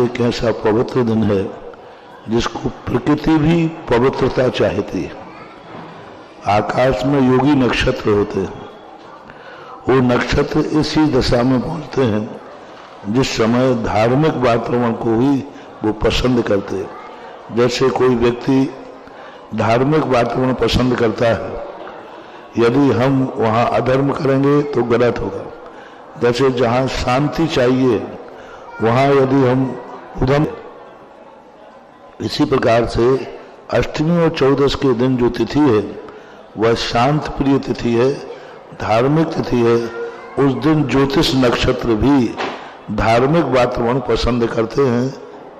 एक ऐसा पवित्र दिन है जिसको प्रकृति भी पवित्रता चाहती है। आकाश में योगी नक्षत्र होते हैं, वो नक्षत्र इसी दशा में पहुंचते हैं जिस समय धार्मिक वातावरण को ही वो पसंद करते हैं। जैसे कोई व्यक्ति धार्मिक वातावरण पसंद करता है, यदि हम वहाँ अधर्म करेंगे तो गलत होगा। जैसे जहाँ शांति चाहिए वहाँ यदि हम उधम, इसी प्रकार से अष्टमी और चौदस के दिन जो तिथि है वह शांत प्रिय तिथि है, धार्मिक तिथि है। उस दिन ज्योतिष नक्षत्र भी धार्मिक वातावरण पसंद करते हैं,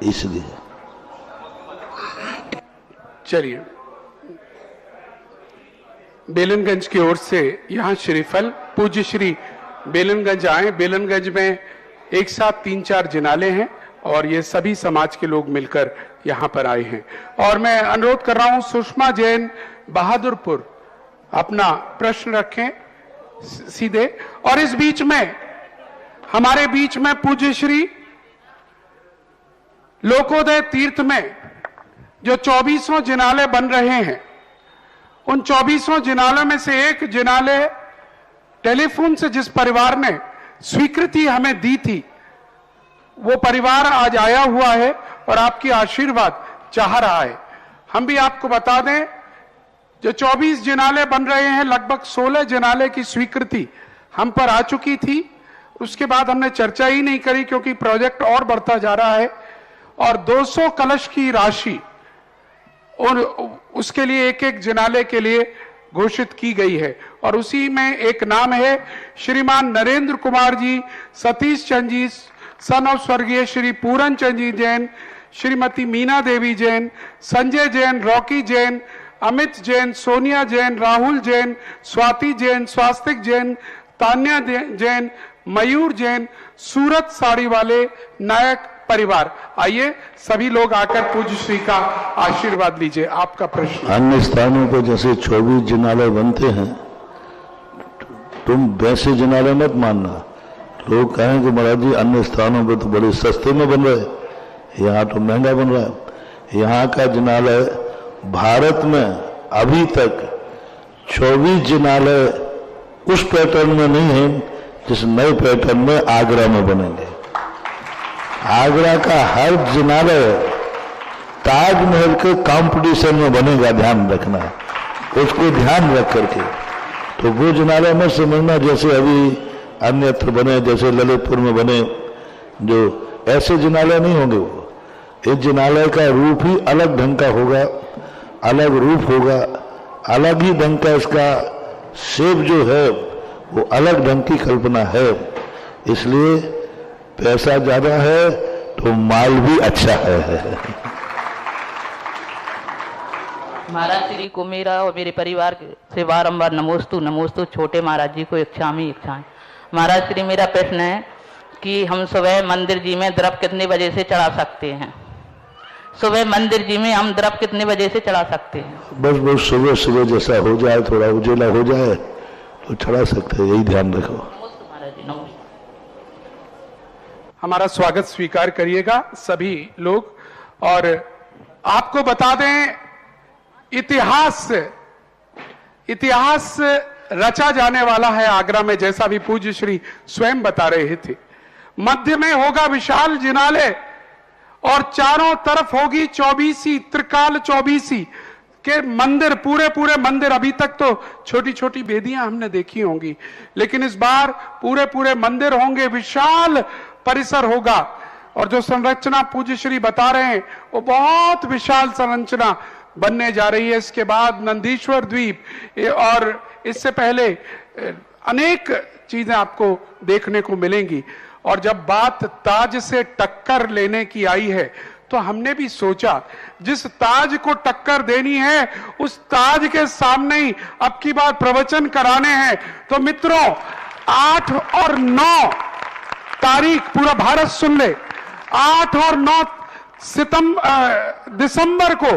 इसलिए। चलिए, बेलनगंज की ओर से यहाँ श्रीफल पूज्य श्री बेलनगंज आए। बेलनगंज में एक साथ 3-4 जिनाले हैं और ये सभी समाज के लोग मिलकर यहाँ पर आए हैं। और मैं अनुरोध कर रहा हूँ सुषमा जैन बहादुरपुर अपना प्रश्न रखें सीधे। और इस बीच में हमारे बीच में पूज्य श्री लोकोदय तीर्थ में जो 24 जिनाले बन रहे हैं, उन 24 जिनालों में से एक जिनाले टेलीफोन से जिस परिवार ने स्वीकृति हमें दी थी, वो परिवार आज आया हुआ है और आपकी आशीर्वाद चाह रहा है। हम भी आपको बता दें, जो 24 जिनाले बन रहे हैं, लगभग 16 जिनाले की स्वीकृति हम पर आ चुकी थी। उसके बाद हमने चर्चा ही नहीं करी क्योंकि प्रोजेक्ट और बढ़ता जा रहा है। और 200 कलश की राशि और उसके लिए एक जिनाले के लिए घोषित की गई है। और उसी में एक नाम है श्रीमान नरेंद्र कुमार जी, सतीश चंद जी, सन ऑफ स्वर्गीय श्री पूरन चंद जी जैन, श्रीमती मीना देवी जैन, संजय जैन, रॉकी जैन, अमित जैन, सोनिया जैन, राहुल जैन, स्वाति जैन, स्वास्तिक जैन, तान्या जैन, मयूर जैन, सूरत साड़ी वाले नायक परिवार। आइए सभी लोग आकर पूज्य श्री का आशीर्वाद लीजिए। आपका प्रश्न। अन्य स्थानों पर जैसे 24 जिनाले बनते हैं, तुम वैसे जिनाले मत मानना। लोग कहेंगे महाराज जी अन्य स्थानों पर तो बड़े सस्ते में बन रहे, यहाँ तो महंगा बन रहा है। यहाँ का जिनालय भारत में अभी तक 24 जिनालय उस पैटर्न में नहीं है जिस नए पैटर्न में आगरा में बनेंगे। आगरा का हर जिनालय ताजमहल के कंपटीशन में बनेगा, ध्यान रखना, उसको ध्यान रख करके। तो वो जिनालय में समझना जैसे अभी अन्यत्र बने, जैसे ललितपुर में बने, जो ऐसे जिनालय नहीं होंगे। वो इस जिनालय का रूप ही अलग ढंग का होगा, अलग रूप होगा, अलग ही ढंग का इसका शेप जो है वो अलग ढंग की कल्पना है। इसलिए पैसा ज्यादा है तो माल भी अच्छा है। महाराज श्री को मेरा और मेरे परिवार से बारंबार नमोस्तु छोटे महाराज जी को इच्छामी इच्छाएं। महाराज श्री मेरा प्रश्न है कि हम सुबह मंदिर जी में द्रव्य कितने बजे से चढ़ा सकते हैं? सुबह मंदिर जी में हम द्रव्य कितने बजे से चढ़ा सकते हैं? बस सुबह सुबह जैसा हो जाए, थोड़ा उजेला हो जाए तो चढ़ा सकते हैं, यही ध्यान रखो। हमारा स्वागत स्वीकार करिएगा सभी लोग। और आपको बता दें, इतिहास रचा जाने वाला है आगरा में, जैसा भी पूज्य श्री स्वयं बता रहे थे। मध्य में होगा विशाल जिनालय और चारों तरफ होगी 24 त्रिकाल 24 के मंदिर, पूरे मंदिर। अभी तक तो छोटी छोटी वेदियां हमने देखी होंगी, लेकिन इस बार पूरे मंदिर होंगे, विशाल परिसर होगा। और जो संरचना पूज्य श्री बता रहे हैं वो बहुत विशाल संरचना बनने जा रही है। इसके बाद नंदीश्वर द्वीप और इससे पहले अनेक चीजें आपको देखने को मिलेंगी। और जब बात ताज से टक्कर लेने की आई है तो हमने भी सोचा जिस ताज को टक्कर देनी है उस ताज के सामने ही अब की बार प्रवचन कराने हैं। तो मित्रों 8 और 9 तारीख पूरा भारत सुन ले, 8 और 9 दिसंबर को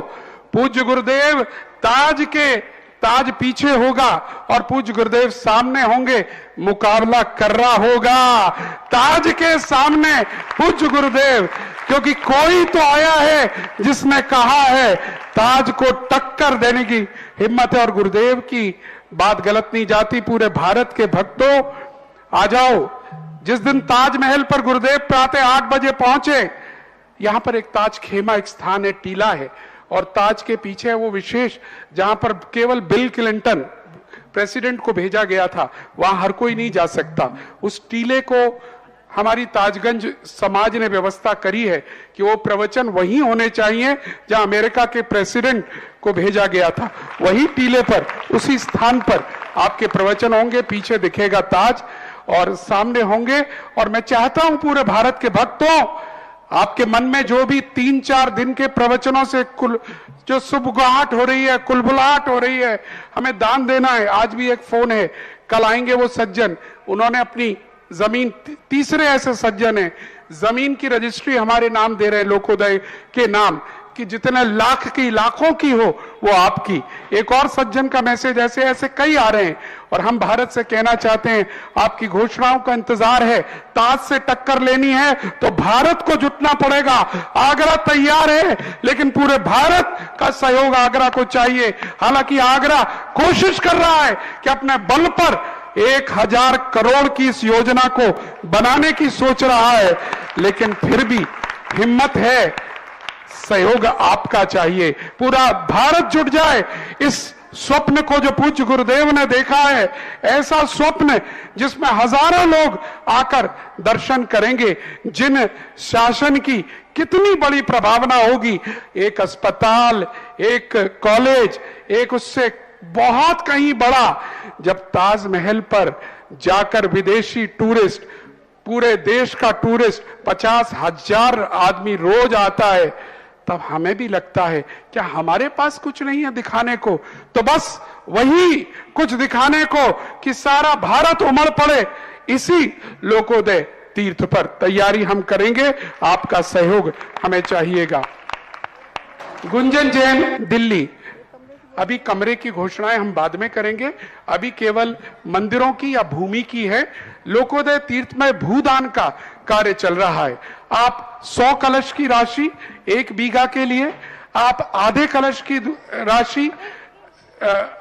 पूज्य गुरुदेव ताज के ताज पीछे होगा और पूज्य गुरुदेव सामने होंगे, मुकाबला कर रहा होगा ताज के सामने पूज्य गुरुदेव, क्योंकि कोई तो आया है जिसने कहा है ताज को टक्कर देने की हिम्मत है। और गुरुदेव की बात गलत नहीं जाती। पूरे भारत के भक्तों आ जाओ। जिस दिन ताजमहल पर गुरुदेव प्रातः 8 बजे पहुंचे, यहां पर एक ताज खेमा, एक स्थान है, टीला है, और ताज के पीछे है वो विशेष जहां पर केवल बिल क्लिंटन प्रेसिडेंट को भेजा गया था, वहां हर कोई नहीं जा सकता। उस टीले को हमारी ताजगंज समाज ने व्यवस्था करी है कि वो प्रवचन वहीं होने चाहिए जहां अमेरिका के प्रेसिडेंट को भेजा गया था। वही टीले पर, उसी स्थान पर आपके प्रवचन होंगे। पीछे दिखेगा ताज और सामने होंगे। और मैं चाहता हूं पूरे भारत के भक्तों, आपके मन में जो भी 3-4 दिन के प्रवचनों से जो सुबगाहट हो रही है, कुलबुलाहट हो रही है, हमें दान देना है। आज भी एक फोन है, कल आएंगे वो सज्जन, उन्होंने अपनी जमीन, तीसरे ऐसे सज्जन है, जमीन की रजिस्ट्री हमारे नाम दे रहे हैं, लोकोदय के नाम, कि जितने लाख की, लाखों की हो वो आपकी। एक और सज्जन का मैसेज, ऐसे ऐसे कई आ रहे हैं। और हम भारत से कहना चाहते हैं, आपकी घोषणाओं का इंतजार है। ताज से टक्कर लेनी है तो भारत को जुटना पड़ेगा। आगरा तैयार है, लेकिन पूरे भारत का सहयोग आगरा को चाहिए। हालांकि आगरा कोशिश कर रहा है कि अपने बल पर 1000 करोड़ की इस योजना को बनाने की सोच रहा है, लेकिन फिर भी हिम्मत है, सहयोग आपका चाहिए। पूरा भारत जुट जाए इस स्वप्न को जो पूज्य गुरुदेव ने देखा है, ऐसा स्वप्न जिसमें हजारों लोग आकर दर्शन करेंगे, जिन शासन की कितनी बड़ी प्रभावना होगी। एक अस्पताल, एक कॉलेज, एक उससे बहुत कहीं बड़ा। जब ताजमहल पर जाकर विदेशी टूरिस्ट, पूरे देश का टूरिस्ट 50,000 आदमी रोज आता है, तब हमें भी लगता है क्या हमारे पास कुछ नहीं है दिखाने को। तो बस वही कुछ दिखाने को कि सारा भारत उमड़ पड़े इसी लोकोदय तीर्थ पर। तैयारी हम करेंगे, आपका सहयोग हमें चाहिएगा। गुंजन जैन, दिल्ली। अभी कमरे की घोषणाएं हम बाद में करेंगे, अभी केवल मंदिरों की या भूमि की है। लोकोदय तीर्थ में भूदान का कार्य चल रहा है। आप 100 कलश की राशि 1 बीघा के लिए, आप आधे कलश की राशि,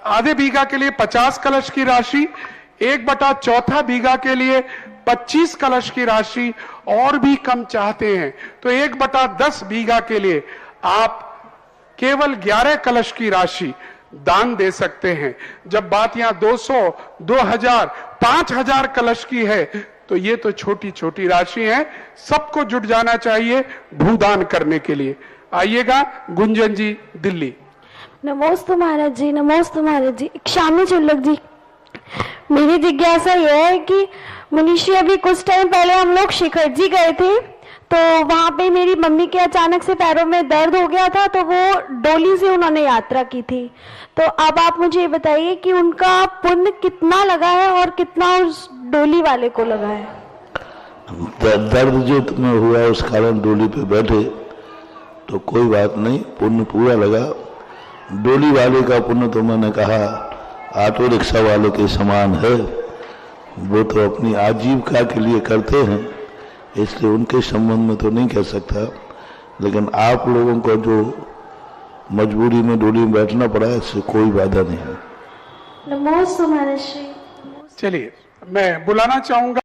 आधे बीघा के लिए 50 कलश की राशि, 1/4 बीघा के लिए 25 कलश की राशि, और भी कम चाहते हैं तो 1/10 बीघा के लिए आप केवल 11 कलश की राशि दान दे सकते हैं। जब बात यहां 200, 2000, 5000 कलश की है तो ये तो छोटी छोटी राशि है। सबको जुट जाना चाहिए भूदान करने के लिए। आइएगा गुंजन जी, दिल्ली। नमोस्तु महाराज जी, नमोस्तु महाराज जी। शामी चुल्लक जी, मेरी जिज्ञासा यह है कि मनीषी, अभी कुछ टाइम पहले हम लोग शिखर जी गए थे, तो वहां पे मेरी मम्मी के अचानक से पैरों में दर्द हो गया था, तो वो डोली से उन्होंने यात्रा की थी। तो अब आप मुझे ये बताइए कि उनका पुण्य कितना लगा है और कितना उस डोली वाले को लगा है। दर्द जो तुम्हें हुआ उस कारण डोली पे बैठे तो कोई बात नहीं, पुण्य पूरा लगा। डोली वाले का पुण्य तो मैंने कहा ऑटो रिक्शा वाले के समान है। वो तो अपनी आजीविका के लिए करते हैं, इसलिए उनके संबंध में तो नहीं कह सकता। लेकिन आप लोगों को जो मजबूरी में डोली में बैठना पड़ा है, इससे कोई बाधा नहीं है। नमोस्तु महाराज जी। चलिए, मैं बुलाना चाहूंगा